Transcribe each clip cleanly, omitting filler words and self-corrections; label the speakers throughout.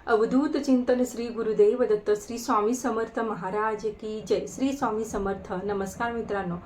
Speaker 1: अवधूत चिंतन श्री गुरुदेव दत्त श्री स्वामी समर्थ महाराज की जय। श्री स्वामी समर्थ। नमस्कार मित्रांनो,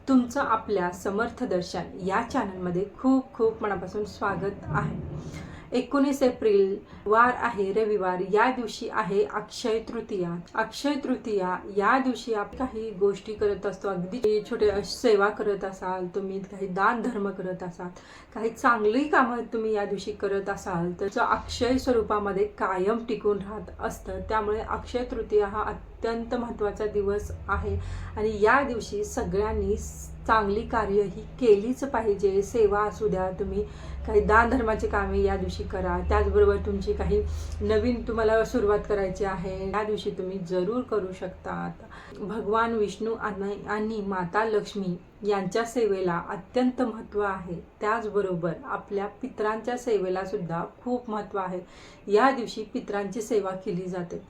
Speaker 1: तुमचं आपल्या समर्थ दर्शन या चॅनलमध्ये खूप खूप मनापासून स्वागत आहे। 19 एप्रिल वार आहे रविवार। या दिवशी आहे अक्षय तृतीया। अक्षय तृतीया या दिवशी आपण काही गोष्टी करत असतो, अगदी छोटे सेवा करत असाल तुम्ही, काही दान धर्म करत असाल, काही चांगली कामं तुम्ही या दिवशी करत असाल तर अक्षय स्वरूपामध्ये कायम टिकून राहत असतं। त्यामुळे अक्षय तृतीया हा अत्यंत महत्त्वाचा दिवस आहे आणि या दिवशी सगळ्यांनी चांगली कार्य ही केलीच पाहिजे। सेवा असू द्या, तुम्ही काही दान धर्माचे कामे या दिवशी करा। त्याचबरोबर तुमची काही नवीन तुम्हाला सुरुवात करायची आहे या दिवशी तुम्ही जरूर करू शकतात। भगवान विष्णू आणि माता लक्ष्मी यांच्या सेवेला अत्यंत महत्त्व आहे। त्याचबरोबर आपल्या पितरांच्या सेवेला सुद्धा खूप महत्त्व आहे। या दिवशी पितरांची सेवा केली जाते।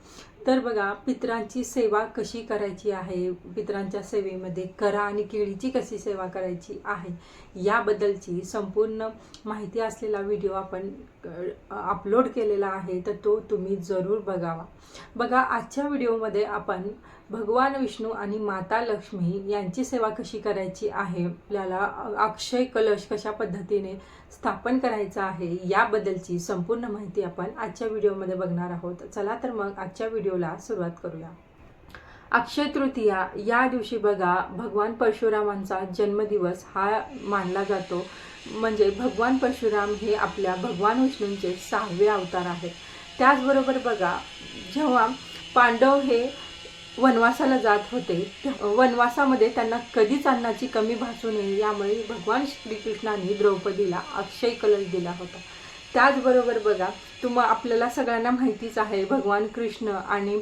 Speaker 1: तर बघा, पितरांची सेवा कशी करायची आहे, पितरांच्या सेवेमध्ये करा आणि केळीची कशी सेवा करायची आहे याबद्दलची संपूर्ण माहिती असलेला व्हिडिओ आपण अपलोड केलेला आहे, तर तो तुम्ही जरूर बघावा। बघा, आजच्या व्हिडिओमध्ये आपण भगवान विष्णू आणि माता लक्ष्मी यांची सेवा कशी करायची आहे, आपल्याला अक्षय कलश कशा पद्धतीने स्थापन करायचा आहे याबद्दलची संपूर्ण माहिती आपण आजच्या व्हिडिओमध्ये बघणार आहोत। चला तर मग आजच्या व्हिडिओला सुरुवात करूया। अक्षय तृतीया या दिवशी बघा, भगवान परशुरामांचा जन्मदिवस हा मानला जातो। म्हणजे भगवान परशुराम हे आपल्या भगवान विष्णूंचे 6वे अवतार आहेत। त्याचबरोबर बघा, जेव्हा पांडव हे वनवासाला जात होते, वनवासामध्ये त्यांना कधीच अन्नाची कमी भासू नये यामुळे भगवान श्रीकृष्णांनी द्रौपदीला अक्षय कलश दिला होता। त्याचबरोबर बघा, आपल्याला सगळ्यांना माहितीच आहे, भगवान कृष्ण आणि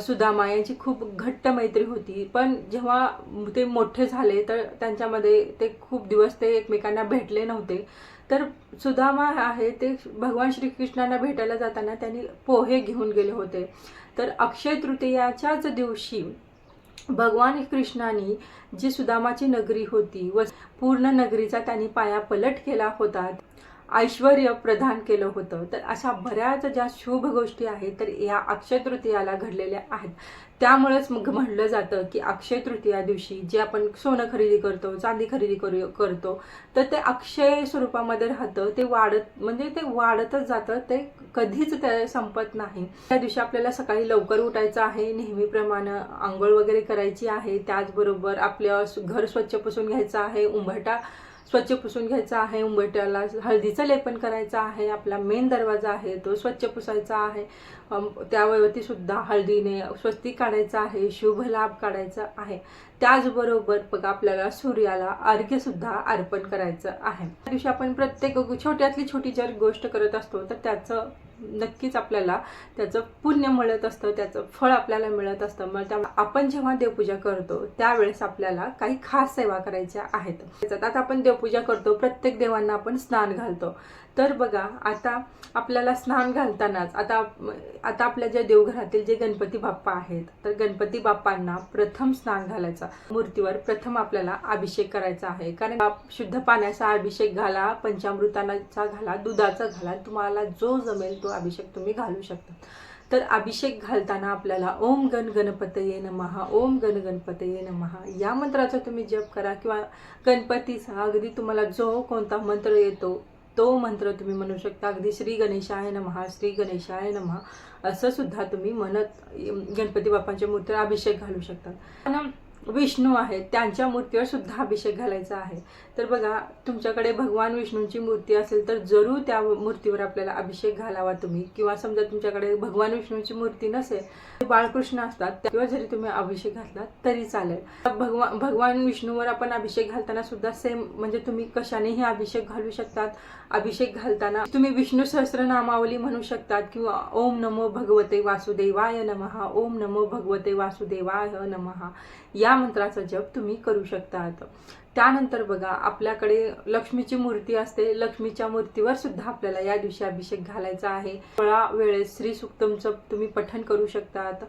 Speaker 1: सुदामा यांची खूप घट्ट मैत्री होती। पण जेव्हा ते मोठे झाले तर त्यांच्यामध्ये ते खूप दिवस ते एकमेकांना भेटले नव्हते। तर सुदामा आहे ते भगवान श्रीकृष्णांना भेटायला जाताना त्यांनी पोहे घेऊन गेले होते। तर अक्षय तृतीयाच्याच दिवशी भगवान कृष्णाने जी सुदामाची नगरी होती व पूर्ण नगरीचा त्यांनी पायापलट केला होता, ऐश्वर्य प्रदान केलं होतं। तर अशा बऱ्याच ज्या शुभ गोष्टी आहेत तर या अक्षय तृतीयाला घडलेल्या आहेत। त्यामुळेच मग म्हटलं जातं की अक्षय तृतीया दिवशी जे आपण सोनं खरेदी करतो, चांदी खरेदी करतो, तर ते अक्षय स्वरूपामध्ये राहतं, ते वाढतच जातं, ते कधीच ते संपत नाही। त्या दिवशी आपल्याला सकाळी लवकर उठायचं आहे, नेहमीप्रमाणे आंघोळ वगैरे करायची आहे। त्याचबरोबर आपलं घर स्वच्छ पुसून घ्यायचं आहे, उंबरठा स्वच्छ पुसून घ्यायचा आहे, उंबरठ्याला हळदीचं लेपन करायचं आहे, आपला मेन दरवाजा आहे तो स्वच्छ पुसायचा आहे, त्यावरती सुद्धा हळदीने स्वस्तिक काढायचं आहे, शुभ लाभ काढायचा आहे। त्याचबरोबर बघा, आपल्याला सूर्याला अर्घ्य सुद्धा अर्पण करायचं आहे। त्या दिवशी आपण प्रत्येक छोट्यातली छोटी जर गोष्ट करत असतो तर त्याचं नक्कीच आपल्याला त्याचं पुण्य मिळत असतं, त्याचं फळ आपल्याला मिळत असतं। मग त्यामुळे आपण जेव्हा देवपूजा करतो त्यावेळेस आपल्याला काही खास सेवा करायच्या आहेत। आता आपण देवपूजा करतो, प्रत्येक देवांना आपण स्नान घालतो। तर बघा, आता आपल्याला स्नान घालतानाच आता आपल्या ज्या देवघरातील जे गणपती बाप्पा आहेत तर गणपती बाप्पांना प्रथम स्नान घालायचं, मूर्तीवर प्रथम आपल्याला अभिषेक करायचा आहे। कारण शुद्ध पाण्याचा अभिषेक घाला, पंचामृताचा घाला, दुधाचा घाला, तुम्हाला जो जमेल तो अभिषेक तुम्ही घालू शकता। तर अभिषेक घालताना आपल्याला ओम गण गणपतये नमः, ओम गण गणपतये नमः या मंत्राचा तुम्ही जप करा, किंवा गणपतीचा अगदी तुम्हाला जो कोणता मंत्र येतो तो मंत्र तुम्ही म्हणू शकता। अगदी श्री गणेशाय नमः, श्री गणेशाय नमः असं सुद्धा तुम्ही म्हणत गणपती बाप्पांच्या मूर्तीवर अभिषेक घालू शकता। विष्णू आहेत त्यांच्या मूर्तीवर सुद्धा अभिषेक घालायचा आहे। तर बघा, तुमच्याकडे भगवान विष्णूंची मूर्ती असेल तर जरूर त्या मूर्तीवर आपल्याला अभिषेक घालावा तुम्ही, किंवा समजा तुमच्याकडे भगवान विष्णूंची मूर्ती नसेल, बाळकृष्ण असतात तेव्हा जरी तुम्ही अभिषेक घातला तरी चालेल। भगवान विष्णूवर आपण अभिषेक घालताना सुद्धा सेम, म्हणजे तुम्ही कशानेही अभिषेक घालू शकतात। अभिषेक घालताना तुम्ही विष्णू सहस्त्रनामावली म्हणू शकतात, किंवा ओम नमो भगवते वासुदेवाय नमः, ओम नमो भगवते वासुदेवाय नमः या मंत्राचा जप तुम्ही करू शकतात। त्यानंतर बघा, आपल्याकडे लक्ष्मीची मूर्ती असते, लक्ष्मीच्या मूर्तीवर सुद्धा आपल्याला या दिवशी अभिषेक घालायचा आहे। थोडा वेळेस श्री सूक्तमचं तुम्ही पठण करू शकतात,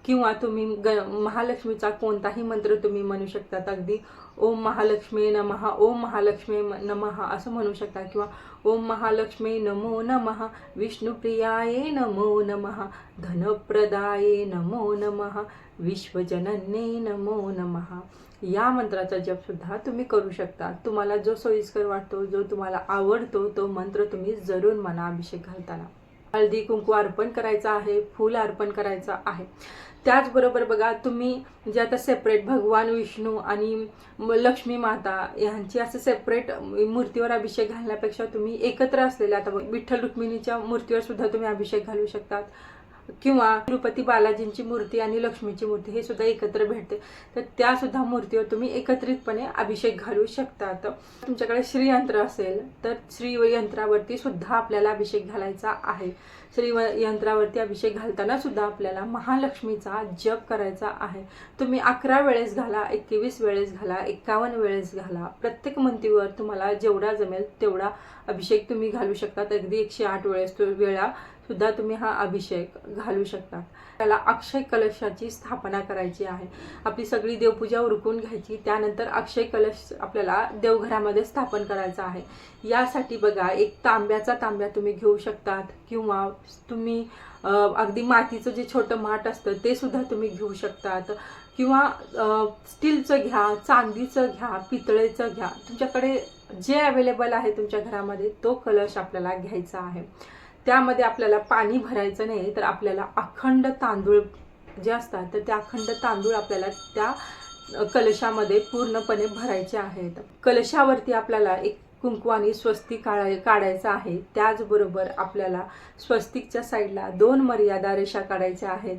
Speaker 1: किंवा तुम्ही महालक्ष्मीचा कोणताही मंत्र तुम्ही म्हणू शकतात। अगदी ओम महालक्ष्मी नमः, ओम महालक्ष्मी नमः असं म्हणू शकता, किंवा ओम महालक्ष्मी नमो नमः, विष्णुप्रियाये नमो नमः, धनप्रदाये नमो नमः, विश्वजनन्ये नमो नमः. या मंत्राचा जप सुद्धा तुम्ही करू शकता. तुम्हाला जो सोयीस्कर वाटतो, जो तुम्हाला आवडतो तो मंत्र तुम्ही जरूर म्हणा अभिषेक घालताना. हळदी कुंकू अर्पण करायचं आहे, फूल अर्पण करायचं आहे. त्याचबरोबर बघा, तुम्ही म्हणजे आता सेपरेट भगवान विष्णू आणि लक्ष्मी माता यांची असं सेपरेट मूर्तीवर अभिषेक घालण्यापेक्षा तुम्ही एकत्र असलेल्या, आता विठ्ठल रुक्मिणीच्या मूर्तीवर सुद्धा तुम्ही अभिषेक घालू शकतात, किंवा तिरुपती बालाजींची मूर्ती आणि लक्ष्मीची मूर्ती हे सुद्धा एकत्र भेटते, तर त्या सुद्धा मूर्तीवर तुम्ही एकत्रितपणे अभिषेक घालू शकतात. तुमच्याकडे श्रीयंत्र असेल तर श्रीयंत्रावरती सुद्धा आपल्याला अभिषेक घालायचा आहे. श्रीयंत्रावरती अभिषेक घालताना सुद्धा आपल्याला महालक्ष्मीचा जप करायचा आहे. तुम्ही 11 वेळेस घाला, 21 वेळेस घाला, 51 वेळेस घाला. प्रत्येक मंतीवर तुम्हाला जेवढा जमेल तेवढा अभिषेक तुम्ही घालू शकतात. अगदी 108 वेळा सुद्धा तुम्ही हा अभिषेक घालू शकता. त्याला अक्षय कलशाची स्थापना करायची आहे. आपली सगळी देवपूजा उरकून घ्यायची, त्यानंतर अक्षय कलश आपल्याला देवघरामध्ये स्थापन करायचा आहे. यासाठी बघा, एक तांब्या तुम्ही घेऊ शकतात, किंवा तुम्ही अगदी मातीचं जे छोटं माठ असतं ते सुद्धा तुम्ही घेऊ शकतात, किंवा स्टीलचं घ्या, चांदीचं घ्या, पितळेचं घ्या. तुमच्याकडे जे अवेलेबल आहे तुमच्या घरामध्ये तो कलश आपल्याला घ्यायचा आहे. त्यामध्ये आपल्याला पाणी भरायचं नाही, तर आपल्याला अखंड तांदूळ जे असतात तर ते अखंड तांदूळ आपल्याला त्या कलशामध्ये पूर्णपणे भरायचे आहेत. कलशावरती आपल्याला एक कुंकवानी स्वस्तिक काढायचं आहे. त्याचबरोबर आपल्याला स्वस्तिकच्या साईडला 2 मर्यादा रेषा काढायच्या आहेत.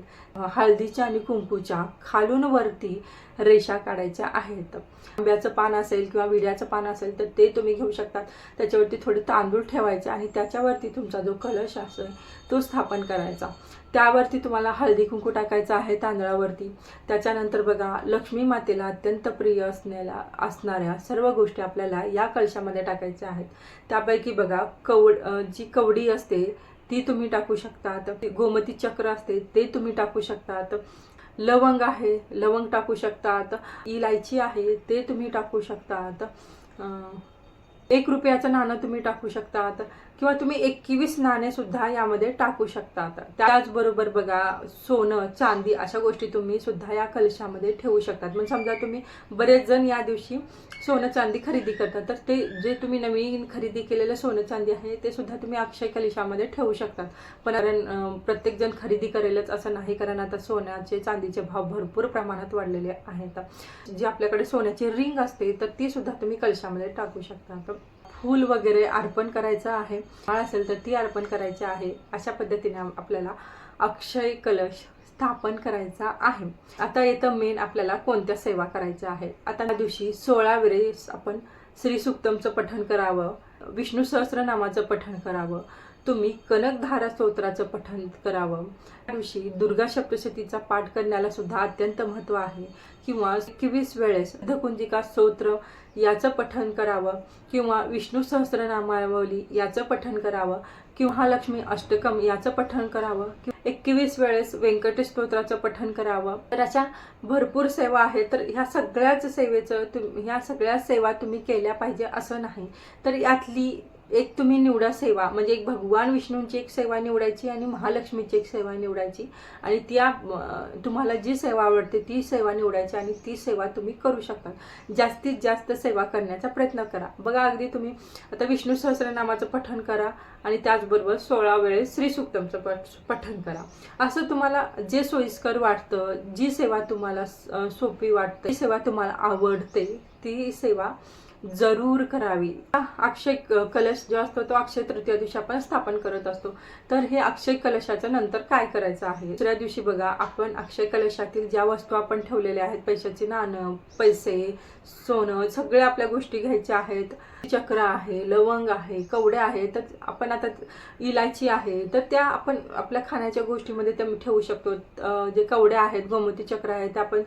Speaker 1: हळदीच्या आणि कुंकूच्या खालून वरती रेषा काढायच्या आहेत. आंब्याचं पान असेल किंवा विड्याचं पान असेल तर ते तुम्ही घेऊ शकता. त्याच्यावरती थोडे तांदूळ ठेवायचे आणि त्याच्यावरती तुमचा जो कलश असेल तो स्थापन करायचा. त्यावरती तुम्हाला हळदी कुंकू टाकायचं आहे तांदळावरती. त्याच्यानंतर बघा, लक्ष्मी मातेला अत्यंत प्रिय असणाऱ्या सर्व गोष्टी आपल्याला या कलशामध्ये टाकायच्या आहेत. त्यापैकी बघा, जी कवडी असते ती तुम्ही टाकू शकतात. गोमती चक्र असते ते तुम्ही टाकू शकतात. लवंग आहे, लवंग टाकू शकतात. इलायची आहे ते तुम्ही टाकू शकतात. 1 रुपयाचं नाणं तुम्ही टाकू शकतात, किंवा तुम्ही 21 नाणे सुद्धा यामध्ये टाकू शकतात. त्याचबरोबर बघा, सोनं चांदी अशा गोष्टी तुम्ही सुद्धा या कलशामध्ये ठेवू शकतात. म्हणजे समजा तुम्ही बरेच जण या दिवशी सोनं चांदी खरेदी करतात, तर ते जे तुम्ही नवीन खरेदी केलेलं सोनं चांदी आहे ते सुद्धा तुम्ही अक्षय कलशामध्ये ठेवू शकतात. पण कारण प्रत्येक जण खरेदी करेलच असं नाही, कारण आता सोन्याचे चांदीचे भाव भरपूर प्रमाणात वाढलेले आहेत. जी आपल्याकडे सोन्याची रिंग असते तर ती सुद्धा तुम्ही कलशामध्ये टाकू शकता. फूल वगैरे अर्पण करायचं आहे, माळ असेल तर ती अर्पण करायची आहे. अशा पद्धतीने आपल्याला अक्षय कलश स्थापन करायचा आहे. आता येतं मेन, आपल्याला कोणत्या सेवा करायच्या आहेत. आता या दिवशी 16 वेळेस आपण श्री सुक्तमचं पठण करावं, विष्णू सहस्रनामाचं पठण करावं, तुम्ही कनकधारा स्तोत्राचं पठण करावं. त्या दिवशी दुर्गा सप्तशतीचा पाठ करण्याला सुद्धा अत्यंत महत्त्व आहे, किंवा 21 वेळेस धकुंजिका स्तोत्र याचं पठण करावं, किंवा विष्णू सहस्रनामावली याचं पठण करावं, किंवा महालक्ष्मी अष्टकम याचं पठण करावं, किंवा 21 वेळेस व्यंकटेश स्तोत्राचं पठण करावं. तर अशा भरपूर सेवा आहेत. तर ह्या सगळ्या सेवा तुम्ही केल्या पाहिजे असं नाही. तर यातली एक तुम्ही निवडा सेवा, म्हणजे एक भगवान विष्णूंची एक सेवा निवडायची आणि महालक्ष्मीची एक सेवा निवडायची, आणि त्या तुम्हाला जी सेवा आवडते ती सेवा निवडायची आणि ती सेवा तुम्ही करू शकता. जास्तीत जास्त सेवा करण्याचा प्रयत्न करा. बघा, अगदी तुम्ही आता विष्णू सहस्रनामाचं पठण करा आणि त्याचबरोबर 16 वेळेस श्री सुक्तमचं पठण करा. असं तुम्हाला जे सोयीस्कर वाटतं, जी सेवा तुम्हाला सोपी वाटते, जी सेवा तुम्हाला आवडते ती सेवा जरूर करावी. अक्षय कलश जो असतो तो अक्षय तृतीया दिवशी आपण स्थापन करत असतो. तर हे अक्षय कलशाच्या नंतर काय करायचं आहे. दुसऱ्या दिवशी बघा, आपण अक्षय कलशातील ज्या वस्तू आपण ठेवलेल्या आहेत, पैशाची नाणं, पैसे, सोनं, सगळ्या आपल्या गोष्टी घ्यायच्या आहेत. चक्र आहे, लवंग आहे, कवड्या आहे, तर आपण आता इलायची आहे, तर त्या आपण आपल्या खाण्याच्या गोष्टीमध्ये त्या ठेवू शकतो. जे कवड्या आहेत, गोमती चक्र आहे, ते आपण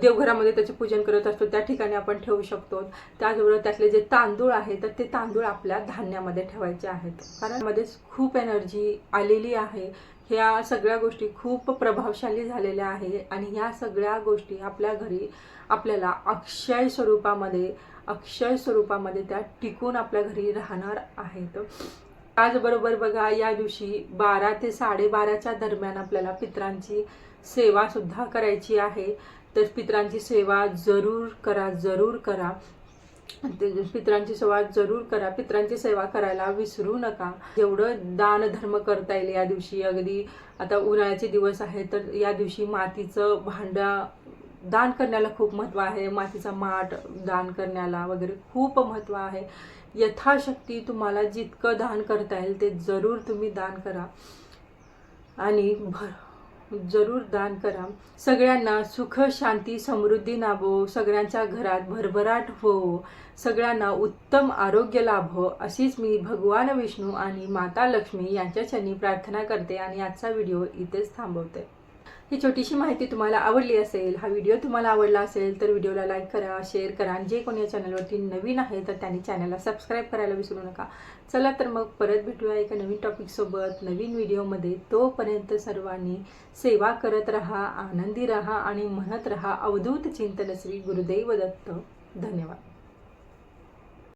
Speaker 1: देवघरामध्ये त्याचे पूजन करत असतो त्या ठिकाणी आपण ठेवू शकतो. त्याचबरोबर त्यातले जे तांदूळ आहे तर ते तांदूळ आपल्या धान्यामध्ये ठेवायचे आहेत, कारण मध्ये खूप एनर्जी आलेली आहे, ह्या सगळ्या गोष्टी खूप प्रभावशाली झालेल्या आहे आणि ह्या सगळ्या गोष्टी आपल्या घरी आपल्याला अक्षय स्वरूपामध्ये त्या टिकून आपल्या घरी राहणार आहेत. त्याचबरोबर बघा, या दिवशी 12 ते 12:30च्या दरम्यान आपल्याला पितरांची सेवा सुद्धा करायची आहे. तर पितरांची सेवा जरूर करा. पितरांची सेवा जरूर करा. पितरांची सेवा करायला विसरू नका. जेवढं दान धर्म करता येईल या दिवशी, अगदी आता उन्हाळ्याचे दिवस आहे तर या दिवशी मातीचं भांडा दान करण्याला खूप महत्त्व आहे. मातीचा माठ दान करण्याला वगैरे खूप महत्त्व आहे. यथाशक्ती तुम्हाला जितकं दान करता येईल ते जरूर तुम्ही दान करा आणि जरूर दान करा. सगळ्यांना सुख शांती समृद्धी नाभो, सगळ्यांच्या घरात भरभराट हो, सगळ्यांना उत्तम आरोग्य लाभो, अशीच मी भगवान विष्णू आणि माता लक्ष्मी यांच्या चरणी प्रार्थना करते आणि आजचा व्हिडिओ इथेच थांबवते. ही छोटीशी माहिती तुम्हाला आवडली असेल, हा व्हिडिओ तुम्हाला आवडला असेल तर व्हिडिओला लाईक करा, शेअर करा आणि जे कोणी या चॅनलवरती नवीन आहे तर त्यांनी चॅनलला सबस्क्राईब करायला विसरू नका. चला तर मग परत भेटूया एका नवीन टॉपिकसोबत नवीन व्हिडिओमध्ये. तोपर्यंत सर्वांनी सेवा करत राहा, आनंदी राहा आणि म्हणत राहा अवधूत चिंतन श्री गुरुदेव दत्त. धन्यवाद.